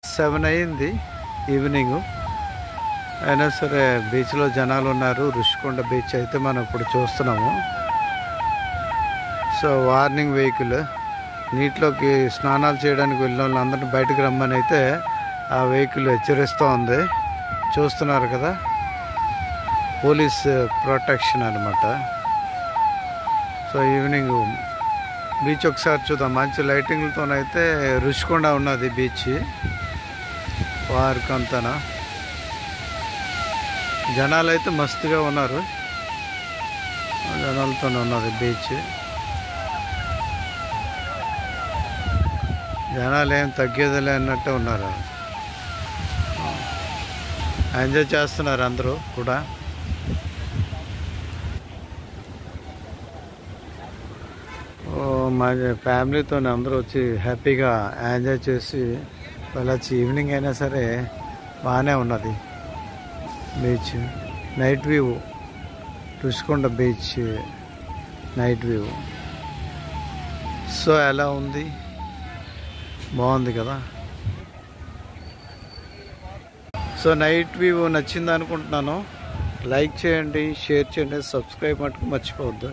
7 అయింది ఈవినింగ్. అయినా సరే బీచ్లో జనాలు ఉన్నారు. రుషికొండ బీచ్ అయితే మనం ఇప్పుడు చూస్తున్నాము. సో వార్నింగ్ వెహికల్ నీటిలోకి స్నానాలు చేయడానికి వెళ్ళిన వాళ్ళందరినీ బయటకు రమ్మని అయితే ఆ వెహికల్ హెచ్చరిస్తూ ఉంది. చూస్తున్నారు కదా, పోలీస్ ప్రొటెక్షన్ అనమాట. సో ఈవినింగ్ బీచ్ ఒకసారి చూద్దాం. మంచి లైటింగ్లతోనైతే రుషికొండ ఉన్నది బీచ్ పార్క్ అంతానా. జనాలు అయితే మస్తుగా ఉన్నారు. జనాలతోనే ఉన్నది బీచ్. జనాలు ఏం తగ్గేదిలే అన్నట్టే ఉన్నారు. ఎంజాయ్ చేస్తున్నారు అందరూ కూడా. మా ఫ్యామిలీతో అందరూ వచ్చి హ్యాపీగా ఎంజాయ్ చేసి వెళ్ళచ్చు. ఈవినింగ్ అయినా సరే బాగానే ఉన్నది beach. Night view, Rushikonda beach night view. So ఎలా ఉంది, బాగుంది కదా. సో నైట్ వ్యూ నచ్చింది అనుకుంటున్నాను. లైక్ చేయండి, షేర్ చేయండి, సబ్స్క్రైబ్ మటుకు మర్చిపోవద్దు.